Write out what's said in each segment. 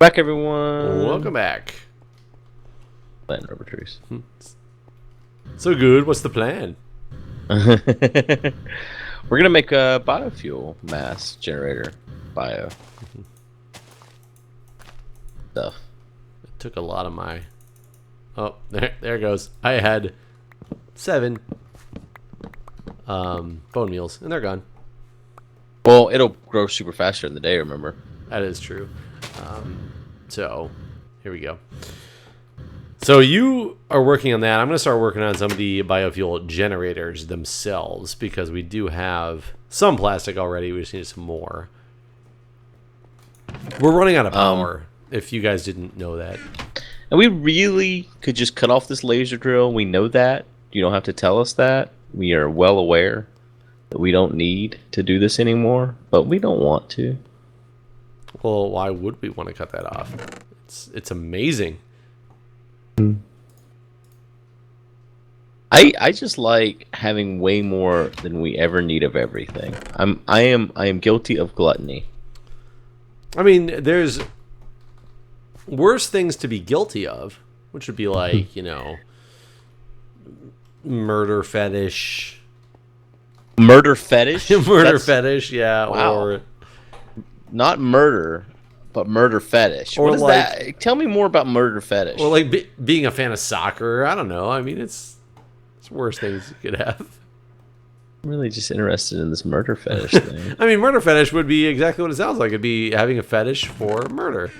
Back, everyone. Welcome back. Planting rubber trees. So good. What's the plan? We're gonna make a biofuel mass generator. Bio stuff. It took a lot of my... Oh, there it goes. I had 7 bone meals, and they're gone. Well, it'll grow super fast during the day. Remember? That is true. So, here we go. So you are working on that. I'm going to start working on some of the biofuel generators themselves because we do have some plastic already. We just need some more. We're running out of power, if you guys didn't know that. And we really could just cut off this laser drill. We know that. You don't have to tell us that. We are well aware that we don't need to do this anymore, but we don't want to. Well, why would we want to cut that off? It's amazing. I just like having way more than we ever need of everything. I am guilty of gluttony. I mean, there's worse things to be guilty of, which would be like, you know, murder fetish. Murder fetish? Fetish, yeah. Wow. Or not murder, but murder fetish. Or what is like, that? Tell me more about murder fetish. Or like being a fan of soccer. I don't know. I mean, it's worse things you could have. I'm really just interested in this murder fetish thing. I mean, murder fetish would be exactly what it sounds like. It'd be having a fetish for murder.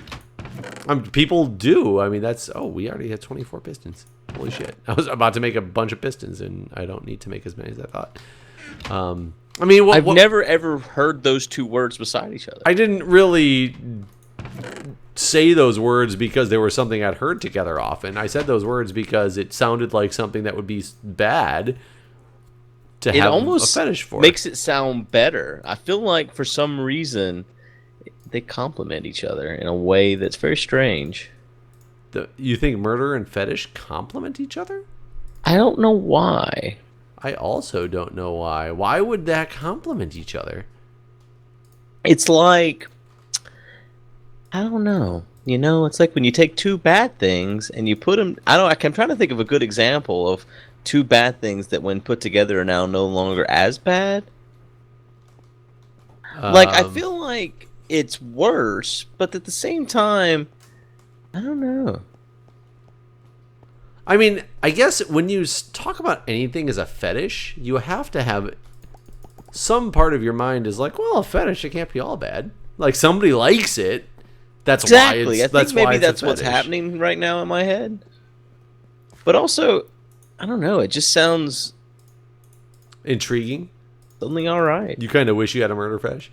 People do. I mean, that's... Oh, we already had 24 pistons. Holy shit. I was about to make a bunch of pistons, and I don't need to make as many as I thought. I mean... I've never, ever heard those two words beside each other. I didn't really say those words because they were something I'd heard together often. I said those words because it sounded like something that would be bad to have almost a fetish for. Makes it sound better. I feel like for some reason they complement each other in a way that's very strange. You think murder and fetish complement each other? I don't know why. I also don't know why. Why would that complement each other? It's like, I don't know. You know, it's like when you take two bad things and you put them... I'm trying to think of a good example of two bad things that when put together are now no longer as bad. Like, I feel like it's worse, but at the same time, I don't know. I mean, I guess when you talk about anything as a fetish, you have to have some part of your mind is like, well, a fetish, it can't be all bad. Like, somebody likes it. That's exactly. Why it's, I think maybe that's what's happening right now in my head. But also, I don't know. It just sounds intriguing. Suddenly, all right. You kind of wish you had a murder fetish.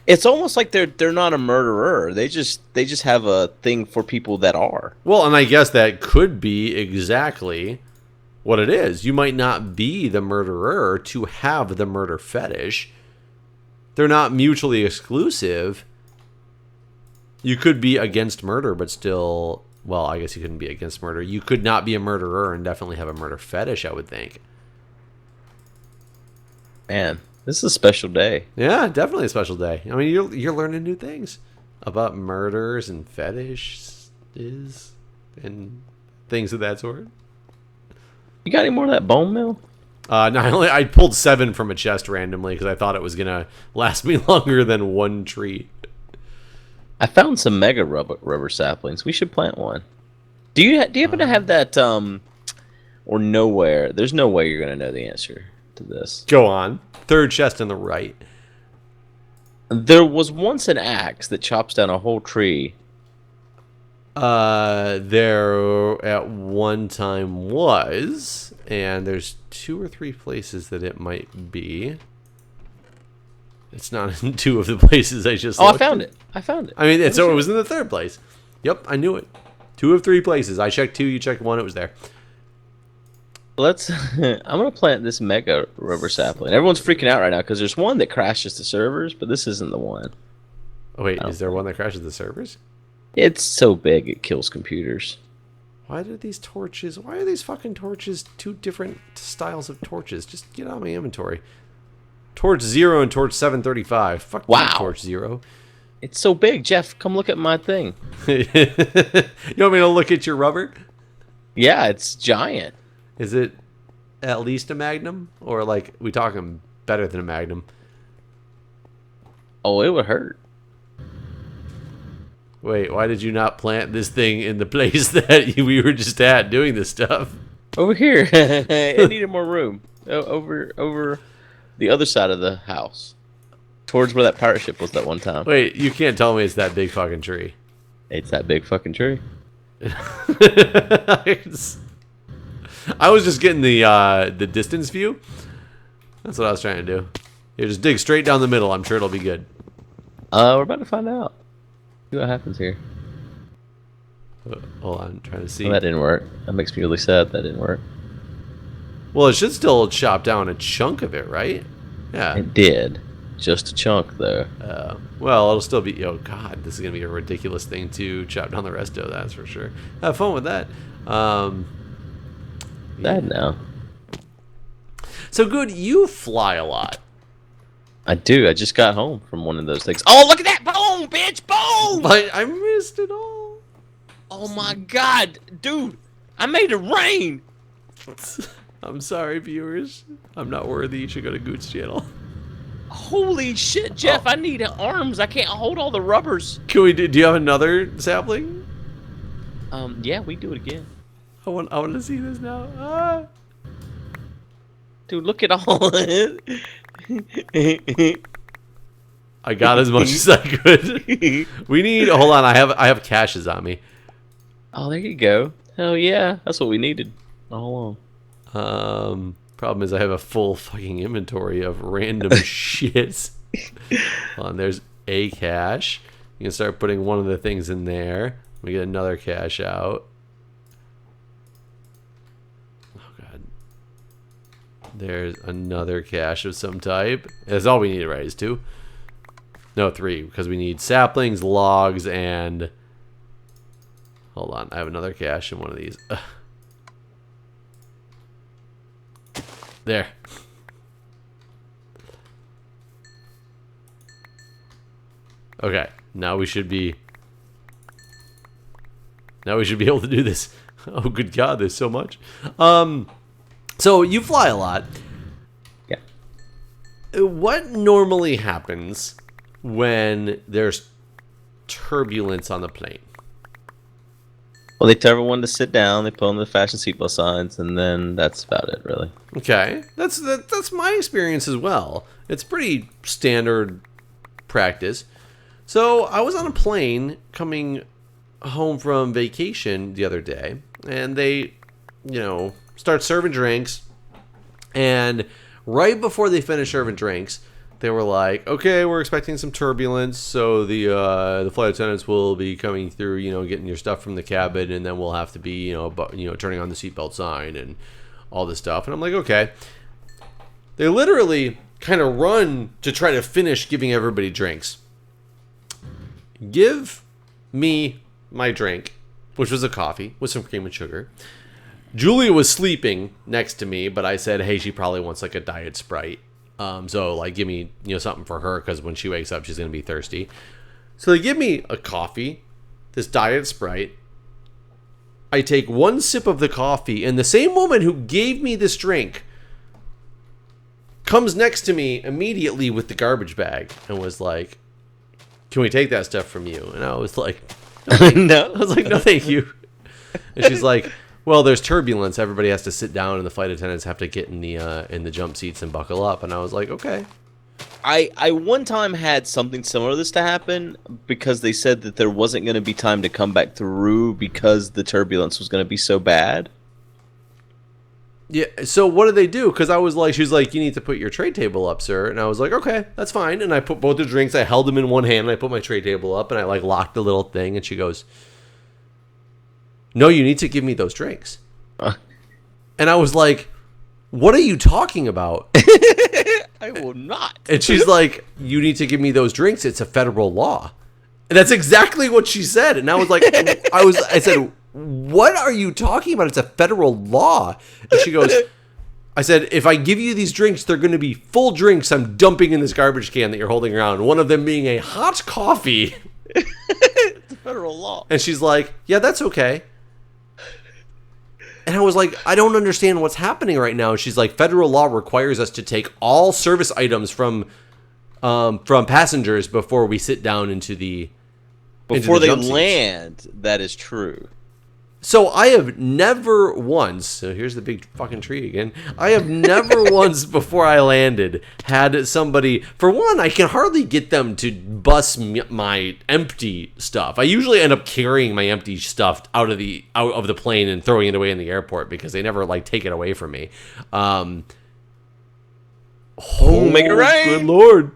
It's almost like they're not a murderer. They just have a thing for people that are. Well, and I guess that could be exactly what it is. You might not be the murderer to have the murder fetish. They're not mutually exclusive. You could be against murder, but still... Well, I guess you couldn't be against murder. You could not be a murderer and definitely have a murder fetish, I would think. Man, this is a special day. Yeah, definitely a special day. I mean, you're learning new things about murders and fetishes and things of that sort. You got any more of that bone meal? No, I pulled 7 from a chest randomly because I thought it was gonna last me longer than one tree. I found some mega rubber saplings. We should plant one. Do you happen to have that or nowhere? There's no way you're gonna know the answer to this. Go on. 3rd chest on the right. There was once an axe that chops down a whole tree. There at one time was, and there's 2 or 3 places that it might be. It's not in 2 of the places I just looked. I found it. I mean, it was in the 3rd place. Yep, I knew it. 2 of 3 places. I checked 2, you checked 1, it was there. I'm gonna plant this mega rubber sapling. Everyone's freaking out right now because there's one that crashes the servers, but this isn't the one. Oh wait, is there one that crashes the servers? It's so big it kills computers. Why are these fucking torches 2 different styles of torches? Just get out of my inventory. Torch 0 and Torch 735. Fuck wow. Torch 0. It's so big, Jeff. Come look at my thing. You want me to look at your rubber? Yeah, it's giant. Is it at least a magnum? Or like, we talking better than a magnum? Oh, it would hurt. Wait, why did you not plant this thing in the place that we were just at doing this stuff? Over here. It needed more room. Over the other side of the house. Towards where that pirate ship was that one time. Wait, you can't tell me it's that big fucking tree. It's that big fucking tree. I was just getting the distance view. That's what I was trying to do. You just dig straight down the middle. I'm sure it'll be good. We're about to find out. See what happens here. Hold on, I'm trying to see. Well, that didn't work. That makes me really sad that didn't work. Well, it should still chop down a chunk of it, right? Yeah. It did. Just a chunk, though. Well, it'll still be... Oh, God, this is going to be a ridiculous thing to chop down the rest of, that's for sure. Have fun with that. Sad now. So, Good, you fly a lot. I do. I just got home from one of those things. Oh, look at that! Boom, bitch! Boom! But I missed it all. Oh, my God. Dude, I made it rain! I'm sorry, viewers. I'm not worthy. You should go to Guude's channel. Holy shit, Jeff! I need arms. I can't hold all the rubbers. Can we do you have another sapling? Yeah, we do it again. I want to see this now. Ah. Dude, look at all it. I got as much as I could. We need. Hold on. I have caches on me. Oh, there you go. Hell yeah, that's what we needed all along. Problem is I have a full fucking inventory of random shits. Hold on, there's a cache. You can start putting one of the things in there. We get another cache out. Oh god. There's another cache of some type. That's all we need, right? Is 2? No, 3, because we need saplings, logs, and... Hold on, I have another cache in one of these. There. Okay, now we should be able to do this. Oh good god, there's so much. So you fly a lot. Yeah. What normally happens when there's turbulence on the plane? Well, they tell everyone to sit down. They put on the fashion seatbelt signs, and then that's about it, really. Okay, that's my experience as well. It's pretty standard practice. So I was on a plane coming home from vacation the other day, and they, start serving drinks, and right before they finish serving drinks, they were like, okay, we're expecting some turbulence, so the flight attendants will be coming through, getting your stuff from the cabin, and then we'll have to be, turning on the seatbelt sign and all this stuff. And I'm like, okay. They literally kind of run to try to finish giving everybody drinks. Give me my drink, which was a coffee with some cream and sugar. Julia was sleeping next to me, but I said, hey, she probably wants like a diet Sprite. So like give me, something for her, because when she wakes up, she's going to be thirsty. So they give me a coffee, this diet Sprite. I take one sip of the coffee, and the same woman who gave me this drink comes next to me immediately with the garbage bag and was like, can we take that stuff from you? And I was like, No. I was like, no, thank you. And she's like, well, there's turbulence. Everybody has to sit down, and the flight attendants have to get in the jump seats and buckle up. And I was like, okay. I one time had something similar to this to happen, because they said that there wasn't going to be time to come back through because the turbulence was going to be so bad. Yeah, so what did they do? Because I was like, she was like, you need to put your tray table up, sir. And I was like, okay, that's fine. And I put both the drinks, I held them in one hand, and I put my tray table up, and I like locked the little thing. And she goes, no, you need to give me those drinks. And I was like, what are you talking about? I will not. And she's like, you need to give me those drinks. It's a federal law. And that's exactly what she said. And I was like, I said, what are you talking about? It's a federal law. And she goes, I said, if I give you these drinks, they're going to be full drinks I'm dumping in this garbage can that you're holding around. One of them being a hot coffee. It's federal law. And she's like, yeah, that's okay. And I was like, I don't understand what's happening right now. She's like, federal law requires us to take all service items from passengers before we sit down into the Before they jump seats. land, that is true. So I have never once, so here's the big fucking tree again. I have never once before I landed had somebody, for one, I can hardly get them to bus my empty stuff. I usually end up carrying my empty stuff out of the plane and throwing it away in the airport because they never like take it away from me. Make it rain. Good Lord.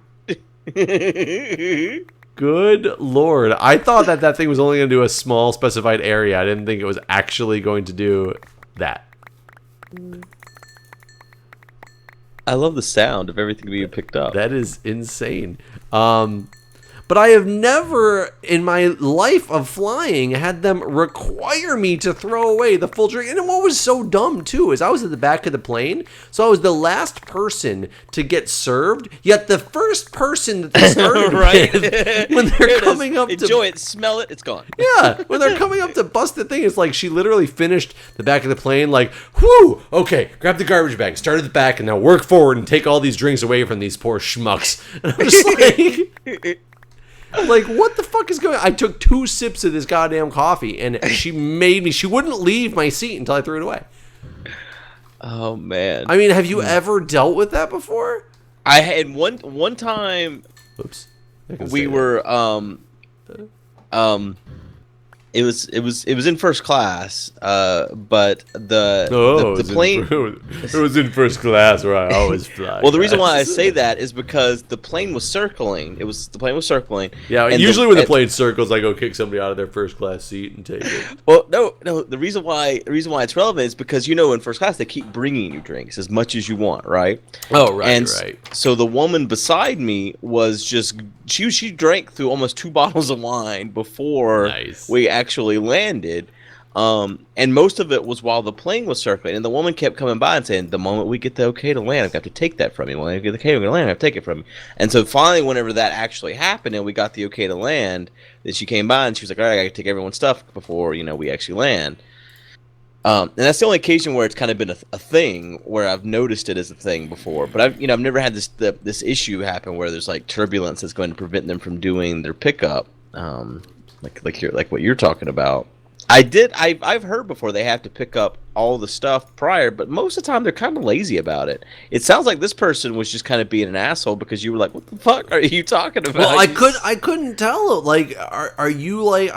Good Lord. I thought that thing was only going to do a small specified area. I didn't think it was actually going to do that. I love the sound of everything being picked up. That is insane. But I have never in my life of flying had them require me to throw away the full drink. And what was so dumb, too, is I was at the back of the plane, so I was the last person to get served, yet the first person that they started right? with, when they're coming up to... Enjoy it, smell it, it's gone. Yeah, when they're coming up to bust the thing, it's like she literally finished the back of the plane like, whew, okay, grab the garbage bag, start at the back, and now work forward and take all these drinks away from these poor schmucks. And I'm just like, what the fuck is going on? I took 2 sips of this goddamn coffee, and she wouldn't leave my seat until I threw it away. Oh, man. I mean, have you ever dealt with that before? I had one time. Oops. We were it was in first class, but the plane. It was in first class where I always fly. Well, the reason why I say that is because the plane was circling. The plane was circling. Yeah, usually when the plane circles, I go kick somebody out of their first class seat and take it. Well, no. The reason why it's relevant is because in first class they keep bringing you drinks as much as you want, right? Oh, right, and right. So the woman beside me was just she drank through almost 2 bottles of wine before we actually landed. And most of it was while the plane was circling, and the woman kept coming by and saying, the moment we get the okay to land, I've got to take that from you. When I get the okay to land, I have to take it from you. And so finally, whenever that actually happened and we got the okay to land, then she came by and she was like, all right, I got to take everyone's stuff before we actually land. And that's the only occasion where it's kind of been a thing where I've noticed it as a thing before. But I've never had this issue happen where there's like turbulence that's going to prevent them from doing their pickup, like what you're talking about. I've heard before they have to pick up all the stuff prior, but most of the time they're kind of lazy about it. It sounds like this person was just kind of being an asshole because you were like, "What the fuck are you talking about?" Well, I couldn't tell. Like, are you like?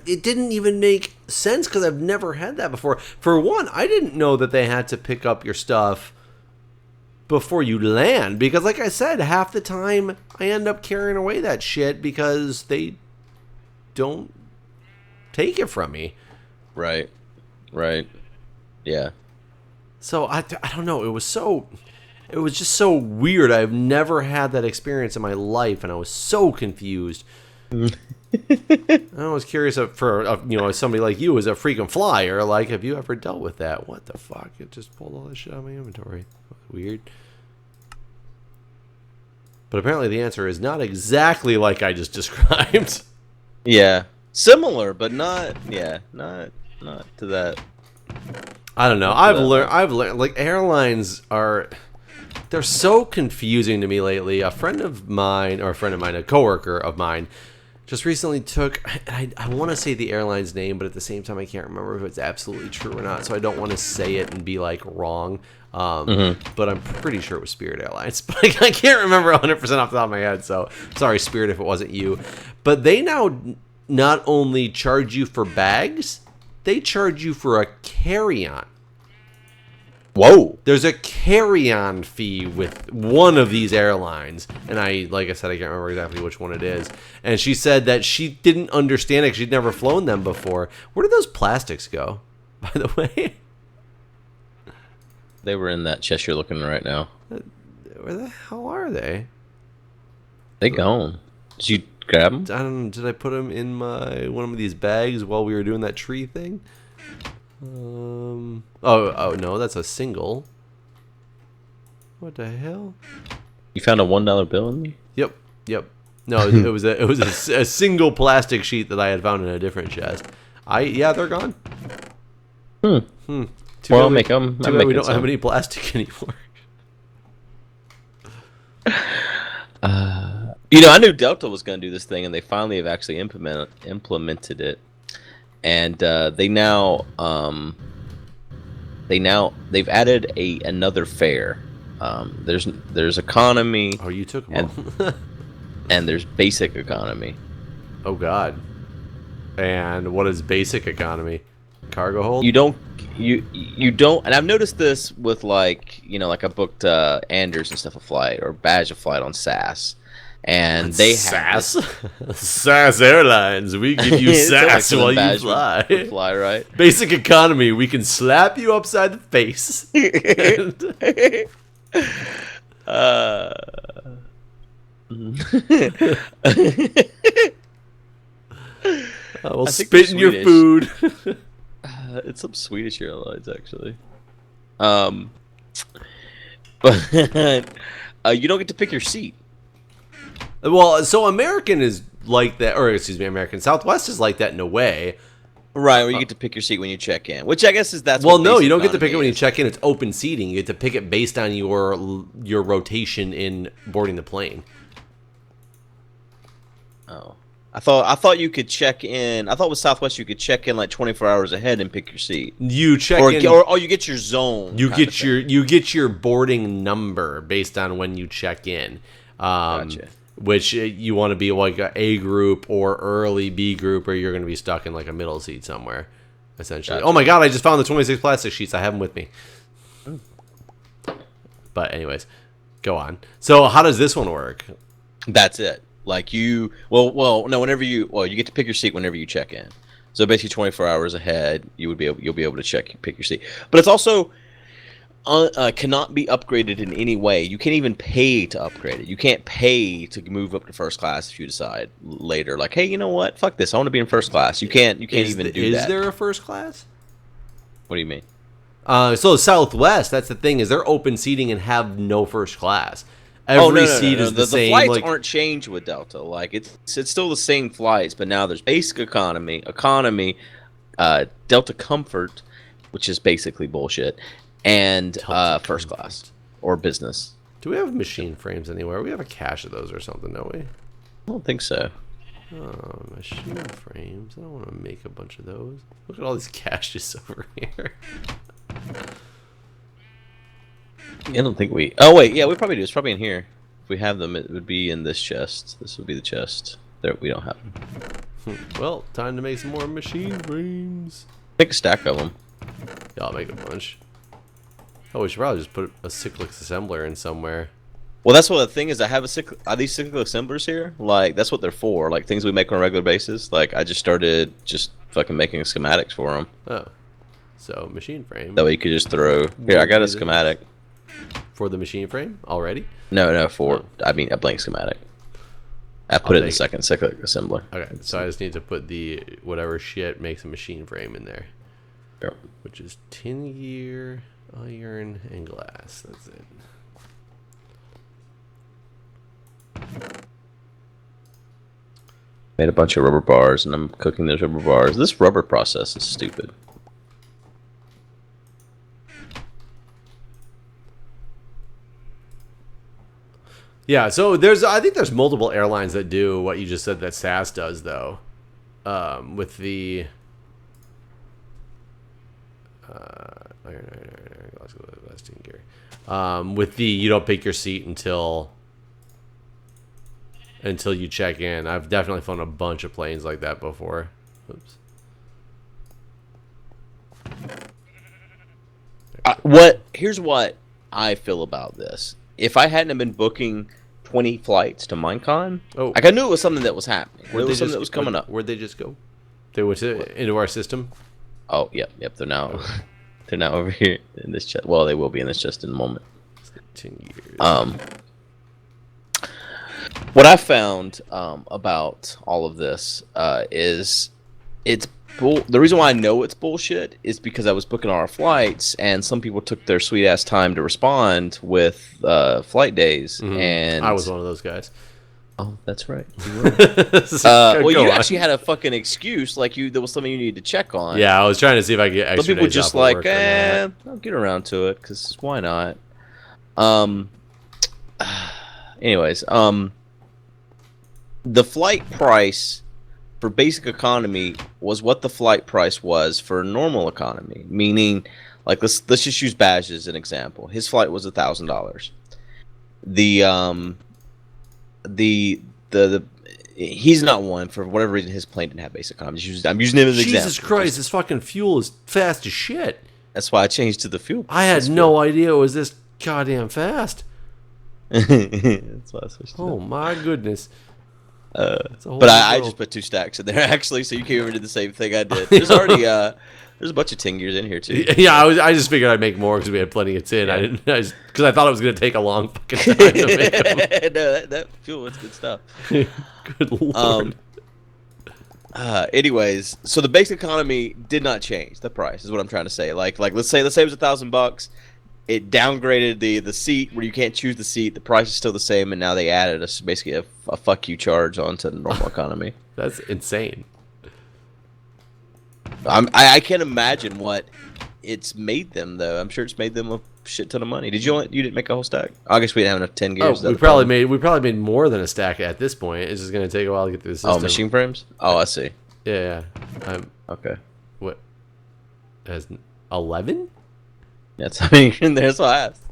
It didn't even make sense because I've never had that before. For one, I didn't know that they had to pick up your stuff before you land because, like I said, half the time I end up carrying away that shit because they don't take it from me. Right. Yeah. So I don't know. It was just so weird. I've never had that experience in my life, and I was so confused. I was curious for somebody like you as a frequent flyer, like, have you ever dealt with that? What the fuck? It just pulled all this shit out of my inventory. Weird. But apparently the answer is not exactly like I just described. Yeah. Similar, but not to that. I don't know. I've learned like airlines they're so confusing to me lately. A coworker of mine just recently took, I want to say the airline's name, but at the same time I can't remember if it's absolutely true or not, so I don't want to say it and be like wrong. But I'm pretty sure it was Spirit Airlines, but I can't remember 100% off the top of my head, so sorry Spirit if it wasn't you. But they now not only charge you for bags, they charge you for a carry-on. Whoa. There's a carry-on fee with one of these airlines. And like I said, I can't remember exactly which one it is. And she said that she didn't understand it because she'd never flown them before. Where did those plastics go, by the way? They were in that chest you're looking at right now. Where the hell are they? They gone. Did you grab them? I don't know. Did I put them in one of these bags while we were doing that tree thing? Oh no, that's a single. What the hell? You found a $1 bill in me? Yep. No, it was a single plastic sheet that I had found in a different chest. Yeah, they're gone. Too bad I'll we- make them. Too bad we don't have any plastic anymore. I knew Delta was going to do this thing, and they finally have actually implemented it. And they've added another fare. There's economy. Oh, you took them all. And there's basic economy. Oh God. And what is basic economy? Cargo hold? You don't, and I've noticed this with like I booked Anders and stuff a flight or Badge a flight on SAS, and they have SAS. SAS Airlines. We give you SAS while you fly. Fly right. Basic economy. We can slap you upside the face. We'll spit in your food. It's some Swedish Airlines, actually. But you don't get to pick your seat. Well, so American is like that, or excuse me, American Southwest is like that in a way. Right, where you get to pick your seat when you check in, which I guess is that's. Well, no, you don't get to pick it when you check in. It's open seating. You get to pick it based on your rotation in boarding the plane. Oh, I thought you could check in. I thought with Southwest you could check in like 24 hours ahead and pick your seat. You check in, or you get your zone. You get your boarding number based on when you check in. Gotcha. Which you want to be like a A group or early B group, or you're going to be stuck in like a middle seat somewhere, essentially. Gotcha. Oh my God, I just found the 26 plastic sheets. I have them with me. But anyways, go on. So how does this one work? That's it. Like no, you get to pick your seat whenever you check in. So basically 24 hours ahead, you'll be able to pick your seat. But it's also cannot be upgraded in any way. You can't even pay to upgrade it. You can't pay to move up to first class if you decide later, like, hey, you know what? Fuck this. I want to be in first class. You can't even do that. Is there a first class? What do you mean? So Southwest, that's the thing, is they're open seating and have no first class. Every seat is the same. The flights aren't changed with Delta. Like it's still the same flights, but now there's basic economy, Delta Comfort, which is basically bullshit, and first class or business. Do we have machine frames anywhere? We have a cache of those or something, don't we? I don't think so. Oh, machine frames. I don't want to make a bunch of those. Look at all these caches over here. I don't think we. Oh wait, yeah, we probably do. It's probably in here. If we have them, it would be in this chest. This would be the chest. There, we don't have them. Well, time to make some more machine frames. Make a stack of them. Yeah, I'll make a bunch. Oh, we should probably just put a cyclic assembler in somewhere. Well, that's what the thing is. I have are these cyclic assemblers here? Like that's what they're for. Like things we make on a regular basis. Like I just started fucking making schematics for them. Oh, so machine frame. That way you could just throw. Here, I got a schematic. For the machine frame already? No, I mean a blank schematic. I put it in the second cyclic assembler. Okay, so I just need to put the whatever shit makes a machine frame in there. Yep. Which is tin gear, iron, and glass. That's it. Made a bunch of rubber bars, and I'm cooking those rubber bars. This rubber process is stupid. Yeah, so I think there's multiple airlines that do what you just said that SAS does, though. With the with the you don't pick your seat until you check in. I've definitely flown a bunch of planes like that before. Oops. Here's what I feel about this. If I hadn't been booking 20 flights to Minecon, like I knew it was something that was happening. It was something that was coming up. Where'd they just go? They went into our system. Oh, yep. They're now over here in this chest. Well, they will be in this chest in a moment. 10 years. What I found about all of this is it's the reason why I know it's bullshit is because I was booking all our flights, and some people took their sweet ass time to respond with flight days, and I was one of those guys. oh, that's right. You were. So, Well, go you on. actually had a fucking excuse, like there was something you needed to check on. Yeah, I was trying to see if I could get Some extra people days just off of like, work or not. I'll get around to it because why not? Anyways, the flight price for basic economy was what the flight price was for normal economy. Meaning, like let's just use Badge as an example. His flight was $1,000. The he's not one for whatever reason. His plane didn't have basic economy. I'm using him as an example. Jesus Christ, this fucking fuel is fast as shit. That's why I changed to the fuel. I had no idea it was this goddamn fast. That's why I switched to Oh my goodness. but I just put 2 stacks in there actually, so you came over and did the same thing I did. There's already there's a bunch of 10 gears in here too. Yeah, I just figured I'd make more because we had plenty of tin. Yeah. I didn't because I thought it was gonna take a long fucking time to make them. No, that fuel was good stuff. Good lord. Anyways, so the basic economy did not change the price, is what I'm trying to say. Like let's say it was $1,000. It downgraded the seat where you can't choose the seat. The price is still the same, and now they added basically a fuck you charge onto the normal economy. That's insane. I can't imagine what it's made them though. I'm sure it's made them a shit ton of money. You didn't make a whole stack? I guess we didn't have enough 10 gears. We probably made more than a stack at this point. It's just gonna take a while to get through the system. Oh, machine frames? Oh, I see. Yeah. Okay. What? As 11? That's that's why I asked.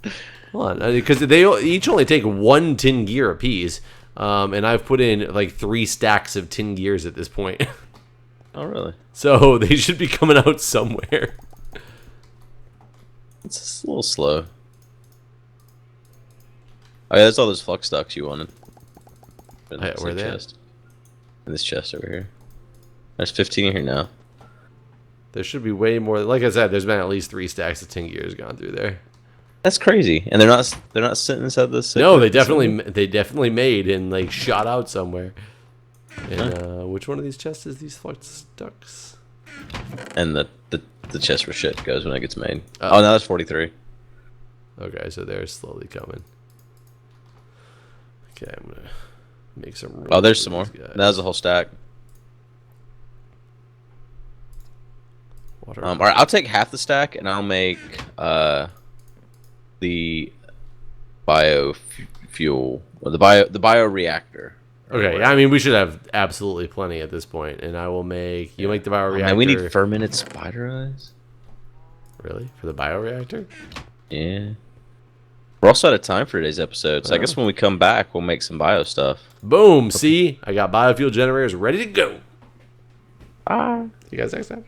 Hold on, because they each only take 1 tin gear apiece, and I've put in like 3 stacks of tin gears at this point. Oh, really? So they should be coming out somewhere. It's just a little slow. Oh yeah, that's all those flux ducts you wanted. Where they at? In this chest over here. There's 15 in here now. There should be way more. Like I said, there's been at least 3 stacks of tin gears gone through there. That's crazy, and they're not sitting inside this. No, they definitely made and like shot out somewhere. And which one of these chests is these flux ducts? And the chest where shit goes when it gets made. Oh, no, that's 43. Okay, so they're slowly coming. Okay, I'm gonna make some room. Oh, there's some for more. these guys. That was a whole stack. Water. All right, I'll take half the stack, and I'll make the biofuel or the bioreactor. Okay, I mean we should have absolutely plenty at this point, and I will make you make the bioreactor. Man, we need fermented spider eyes. Really for the bioreactor? Yeah. We're also out of time for today's episode, so I guess when we come back, we'll make some bio stuff. Boom! See, I got biofuel generators ready to go. Bye. See you guys next time.